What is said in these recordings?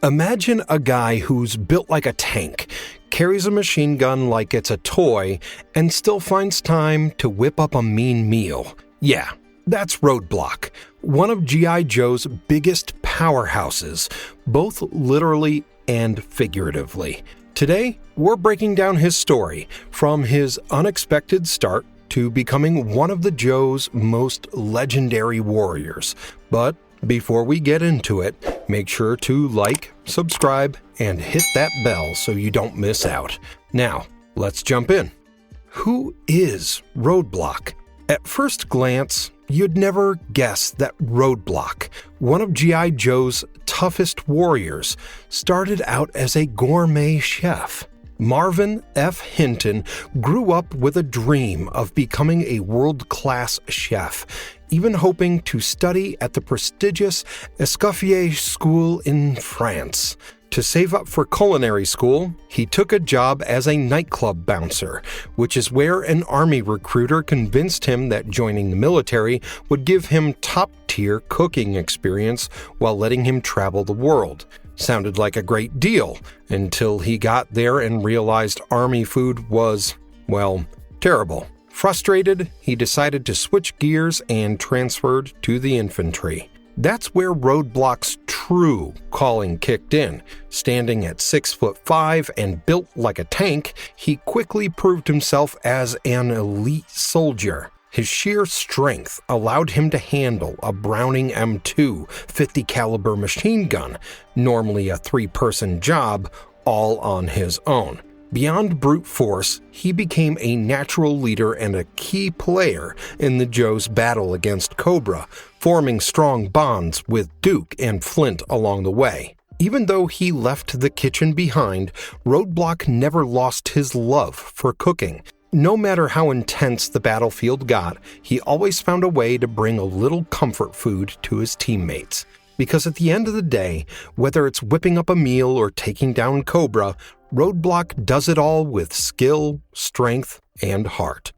Imagine a guy who's built like a tank, carries a machine gun like it's a toy, and still finds time to whip up a mean meal. Yeah, that's Roadblock, one of G.I. Joe's biggest powerhouses, both literally and figuratively. Today, we're breaking down his story, from his unexpected start to becoming one of the Joe's most legendary warriors. But before we get into it, make sure to like, subscribe, and hit that bell so you don't miss out. Now, let's jump in. Who is Roadblock? At first glance, you'd never guess that Roadblock, one of G.I. Joe's toughest warriors, started out as a gourmet chef. Marvin F. Hinton grew up with a dream of becoming a world-class chef, even hoping to study at the prestigious Escoffier School in France. To save up for culinary school, he took a job as a nightclub bouncer, which is where an army recruiter convinced him that joining the military would give him top-tier cooking experience while letting him travel the world. Sounded like a great deal, until he got there and realized army food was, well, terrible. Frustrated, he decided to switch gears and transferred to the infantry. That's where Roadblock's true calling kicked in. Standing at 6'5" and built like a tank, he quickly proved himself as an elite soldier. His sheer strength allowed him to handle a Browning M2 50 caliber machine gun, normally a 3-person job, all on his own. Beyond brute force, he became a natural leader and a key player in the Joe's battle against Cobra, forming strong bonds with Duke and Flint along the way. Even though he left the kitchen behind, Roadblock never lost his love for cooking. No matter how intense the battlefield got, he always found a way to bring a little comfort food to his teammates. Because at the end of the day, whether it's whipping up a meal or taking down Cobra, Roadblock does it all with skill, strength, and heart.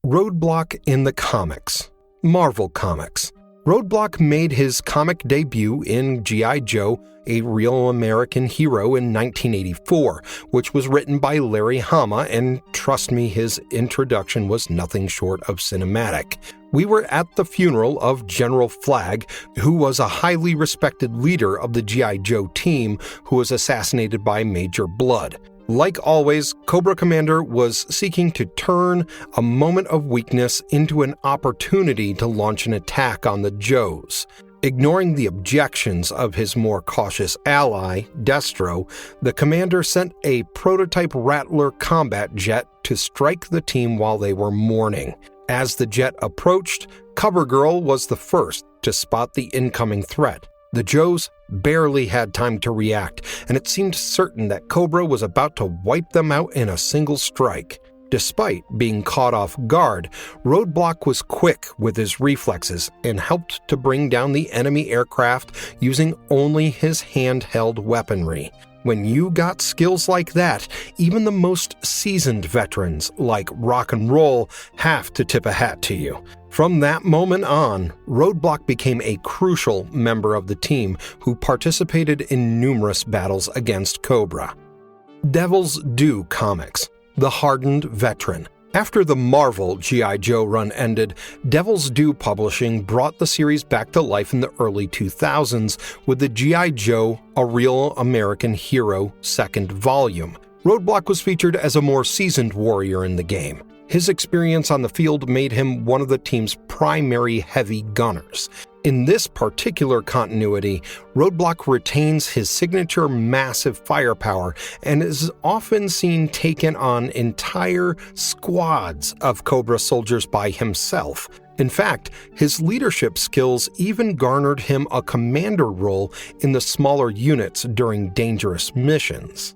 Roadblock in the comics. Marvel Comics. Roadblock made his comic debut in G.I. Joe, A Real American Hero in 1984, which was written by Larry Hama, and trust me, his introduction was nothing short of cinematic. We were at the funeral of General Flagg, who was a highly respected leader of the G.I. Joe team who was assassinated by Major Blood. Like always, Cobra Commander was seeking to turn a moment of weakness into an opportunity to launch an attack on the Joes. Ignoring the objections of his more cautious ally, Destro, the commander sent a prototype Rattler combat jet to strike the team while they were mourning. As the jet approached, CoverGirl was the first to spot the incoming threat. The Joes barely had time to react, and it seemed certain that Cobra was about to wipe them out in a single strike. Despite being caught off guard, Roadblock was quick with his reflexes and helped to bring down the enemy aircraft using only his handheld weaponry. When you got skills like that, even the most seasoned veterans like Rock and Roll have to tip a hat to you. From that moment on, Roadblock became a crucial member of the team who participated in numerous battles against Cobra. Devil's Due Comics. The Hardened Veteran. After the Marvel G.I. Joe run ended, Devil's Due Publishing brought the series back to life in the early 2000s with the G.I. Joe, A Real American Hero second volume. Roadblock was featured as a more seasoned warrior in the game. His experience on the field made him one of the team's primary heavy gunners. In this particular continuity, Roadblock retains his signature massive firepower and is often seen taking on entire squads of Cobra soldiers by himself. In fact, his leadership skills even garnered him a commander role in the smaller units during dangerous missions.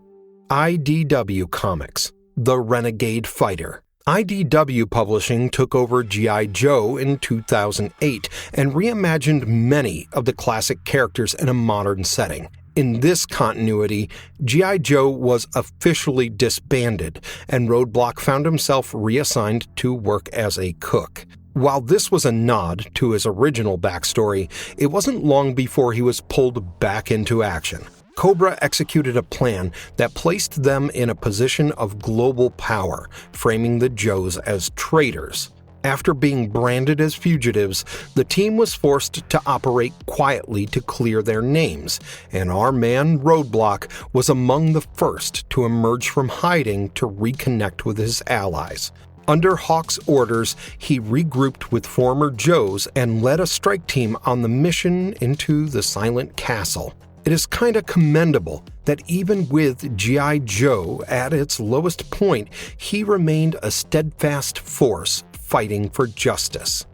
IDW Comics. The Renegade Fighter. IDW Publishing took over G.I. Joe in 2008 and reimagined many of the classic characters in a modern setting. In this continuity, G.I. Joe was officially disbanded, and Roadblock found himself reassigned to work as a cook. While this was a nod to his original backstory, it wasn't long before he was pulled back into action. Cobra executed a plan that placed them in a position of global power, framing the Joes as traitors. After being branded as fugitives, the team was forced to operate quietly to clear their names, and our man Roadblock was among the first to emerge from hiding to reconnect with his allies. Under Hawk's orders, he regrouped with former Joes and led a strike team on the mission into the Silent Castle. It is kinda commendable that even with G.I. Joe at its lowest point, he remained a steadfast force fighting for justice.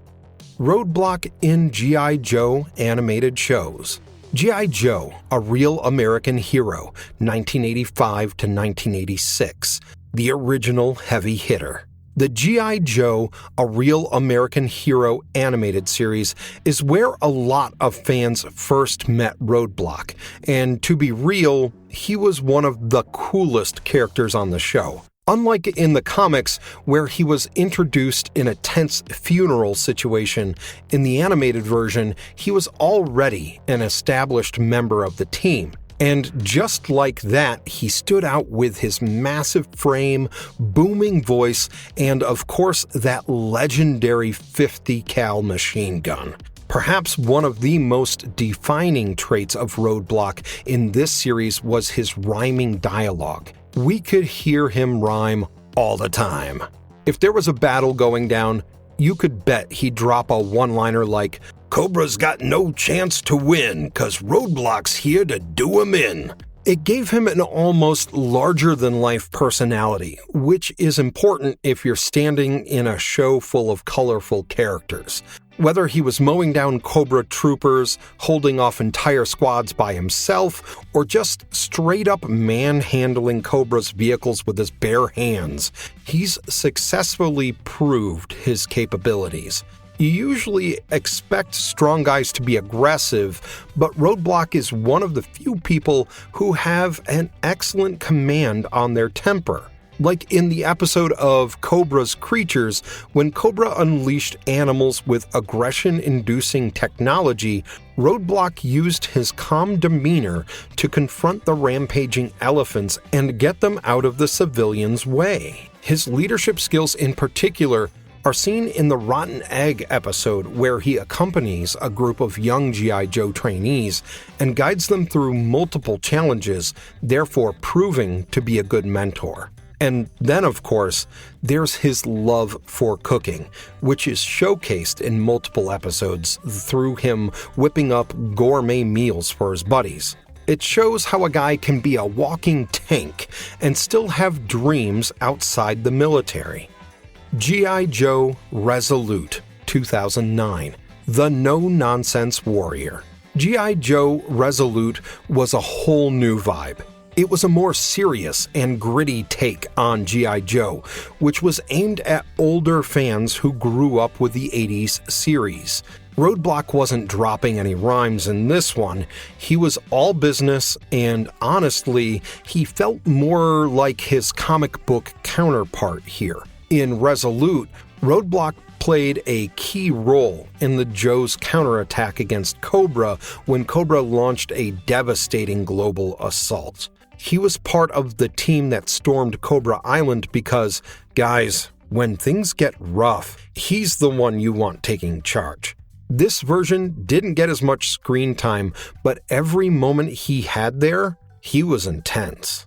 Roadblock in G.I. Joe animated shows. G.I. Joe, A Real American Hero, 1985 to 1986, the original heavy hitter. The G.I. Joe, A Real American Hero animated series is where a lot of fans first met Roadblock, and to be real, he was one of the coolest characters on the show. Unlike in the comics, where he was introduced in a tense funeral situation, in the animated version, he was already an established member of the team. And just like that, he stood out with his massive frame, booming voice, and of course that legendary 50 cal machine gun. Perhaps one of the most defining traits of Roadblock in this series was his rhyming dialogue. We could hear him rhyme all the time. If there was a battle going down, you could bet he'd drop a one-liner like, "Cobra's got no chance to win, 'cause Roadblock's here to do 'em in." It gave him an almost larger-than-life personality, which is important if you're standing in a show full of colorful characters. Whether he was mowing down Cobra troopers, holding off entire squads by himself, or just straight-up manhandling Cobra's vehicles with his bare hands, he's successfully proved his capabilities. You usually expect strong guys to be aggressive, but Roadblock is one of the few people who have an excellent command on their temper. Like in the episode of Cobra's Creatures, when Cobra unleashed animals with aggression-inducing technology, Roadblock used his calm demeanor to confront the rampaging elephants and get them out of the civilians' way. His leadership skills in particular are seen in the Rotten Egg episode, where he accompanies a group of young G.I. Joe trainees and guides them through multiple challenges, therefore proving to be a good mentor. And then, of course, there's his love for cooking, which is showcased in multiple episodes through him whipping up gourmet meals for his buddies. It shows how a guy can be a walking tank and still have dreams outside the military. G.I. Joe Resolute, 2009, The No-Nonsense Warrior. G.I. Joe Resolute was a whole new vibe. It was a more serious and gritty take on G.I. Joe, which was aimed at older fans who grew up with the 80s series. Roadblock wasn't dropping any rhymes in this one. He was all business, and honestly, he felt more like his comic book counterpart here. In Resolute, Roadblock played a key role in the Joe's counterattack against Cobra when Cobra launched a devastating global assault. He was part of the team that stormed Cobra Island because, guys, when things get rough, he's the one you want taking charge. This version didn't get as much screen time, but every moment he had there, he was intense.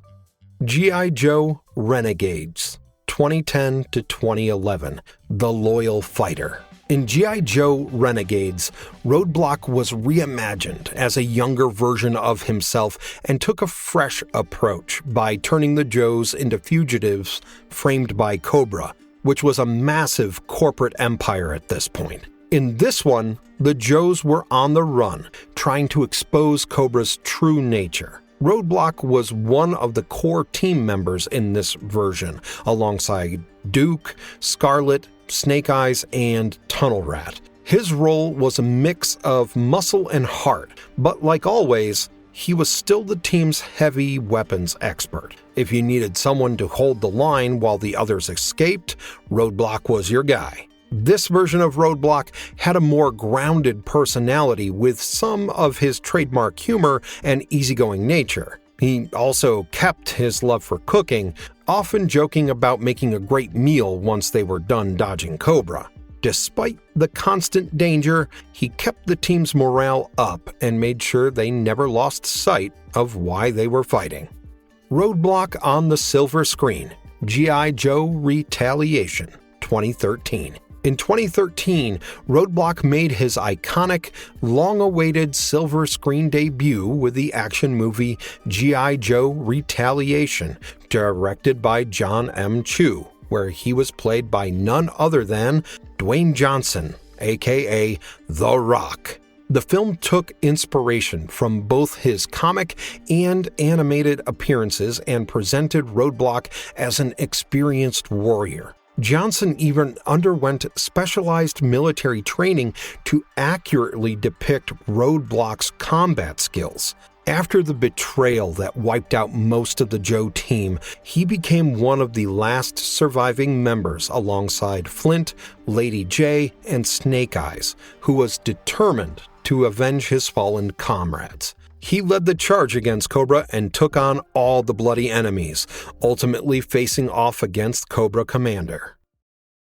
G.I. Joe Renegades, 2010 to 2011, The Loyal Fighter. In G.I. Joe Renegades, Roadblock was reimagined as a younger version of himself and took a fresh approach by turning the Joes into fugitives framed by Cobra, which was a massive corporate empire at this point. In this one, the Joes were on the run, trying to expose Cobra's true nature. Roadblock was one of the core team members in this version, alongside Duke, Scarlet, Snake Eyes, and Tunnel Rat. His role was a mix of muscle and heart, but like always, he was still the team's heavy weapons expert. If you needed someone to hold the line while the others escaped, Roadblock was your guy. This version of Roadblock had a more grounded personality with some of his trademark humor and easygoing nature. He also kept his love for cooking, often joking about making a great meal once they were done dodging Cobra. Despite the constant danger, he kept the team's morale up and made sure they never lost sight of why they were fighting. Roadblock on the silver screen, G.I. Joe Retaliation, 2013. In 2013, Roadblock made his iconic, long-awaited silver screen debut with the action movie G.I. Joe Retaliation, directed by John M. Chu, where he was played by none other than Dwayne Johnson, aka The Rock. The film took inspiration from both his comic and animated appearances and presented Roadblock as an experienced warrior. Johnson even underwent specialized military training to accurately depict Roadblock's combat skills. After the betrayal that wiped out most of the Joe team, he became one of the last surviving members alongside Flint, Lady J, and Snake Eyes, who was determined to avenge his fallen comrades. He led the charge against Cobra and took on all the bloody enemies, ultimately facing off against Cobra Commander.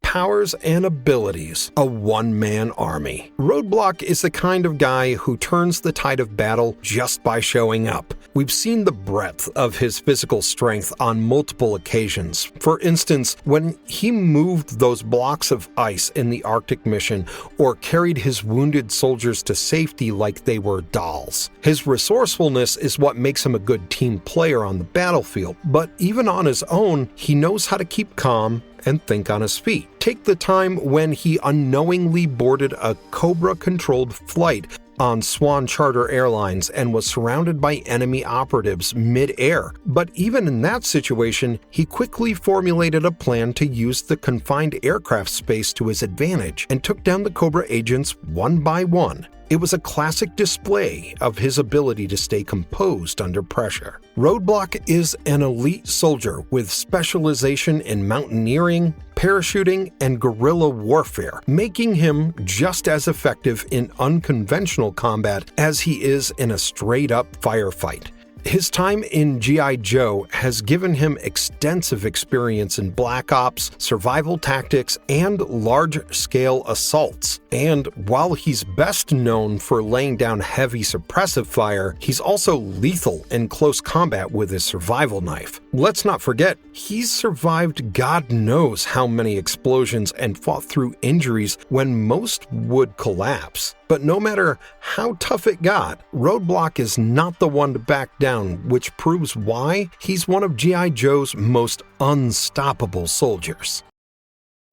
Powers and abilities, a one-man army. Roadblock is the kind of guy who turns the tide of battle just by showing up. We've seen the breadth of his physical strength on multiple occasions. For instance, when he moved those blocks of ice in the Arctic mission or carried his wounded soldiers to safety like they were dolls. His resourcefulness is what makes him a good team player on the battlefield, but even on his own, he knows how to keep calm and think on his feet. Take the time when he unknowingly boarded a Cobra-controlled flight on Swan Charter Airlines and was surrounded by enemy operatives mid-air. But even in that situation, he quickly formulated a plan to use the confined aircraft space to his advantage and took down the Cobra agents one by one. It was a classic display of his ability to stay composed under pressure. Roadblock is an elite soldier with specialization in mountaineering, parachuting, and guerrilla warfare, making him just as effective in unconventional combat as he is in a straight-up firefight. His time in G.I. Joe has given him extensive experience in black ops, survival tactics, and large-scale assaults. And while he's best known for laying down heavy suppressive fire, he's also lethal in close combat with his survival knife. Let's not forget, he's survived God knows how many explosions and fought through injuries when most would collapse. But no matter how tough it got, Roadblock is not the one to back down, which proves why he's one of G.I. Joe's most unstoppable soldiers.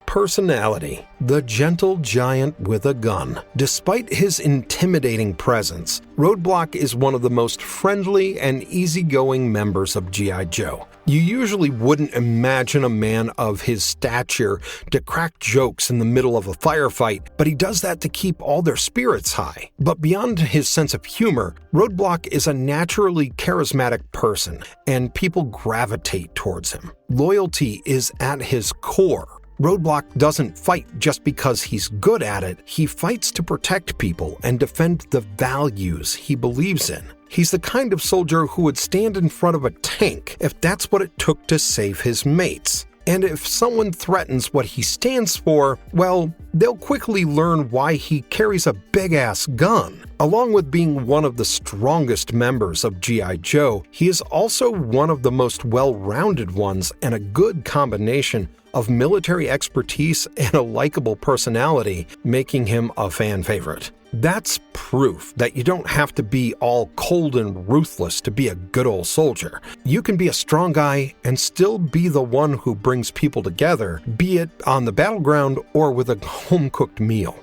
Personality, the gentle giant with a gun. Despite his intimidating presence, Roadblock is one of the most friendly and easygoing members of G.I. Joe. You usually wouldn't imagine a man of his stature to crack jokes in the middle of a firefight, but he does that to keep all their spirits high. But beyond his sense of humor, Roadblock is a naturally charismatic person, and people gravitate towards him. Loyalty is at his core. Roadblock doesn't fight just because he's good at it. He fights to protect people and defend the values he believes in. He's the kind of soldier who would stand in front of a tank if that's what it took to save his mates. And if someone threatens what he stands for, well, they'll quickly learn why he carries a big-ass gun. Along with being one of the strongest members of G.I. Joe, he is also one of the most well-rounded ones and a good combination of military expertise and a likable personality, making him a fan favorite. That's proof that you don't have to be all cold and ruthless to be a good old soldier. You can be a strong guy and still be the one who brings people together, be it on the battleground or with a home-cooked meal.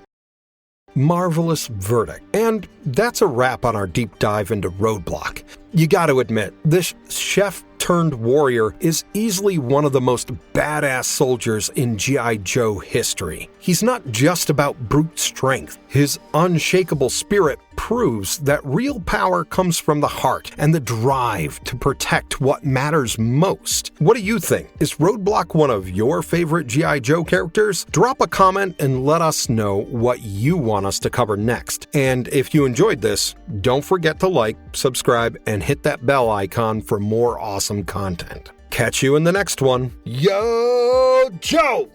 Marvelous verdict. And that's a wrap on our deep dive into Roadblock. You gotta admit, this chef-turned-warrior is easily one of the most badass soldiers in G.I. Joe history. He's not just about brute strength. His unshakable spirit proves that real power comes from the heart and the drive to protect what matters most. What do you think? Is Roadblock one of your favorite G.I. Joe characters? Drop a comment and let us know what you want us to cover next. And if you enjoyed this, don't forget to like, subscribe, and hit that bell icon for more awesome content. Catch you in the next one. Yo, Joe!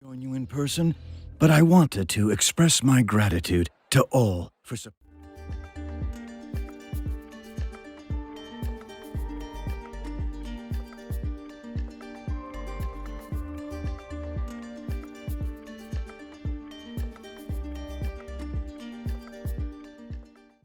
Join you in person, but I wanted to express my gratitude to all for support.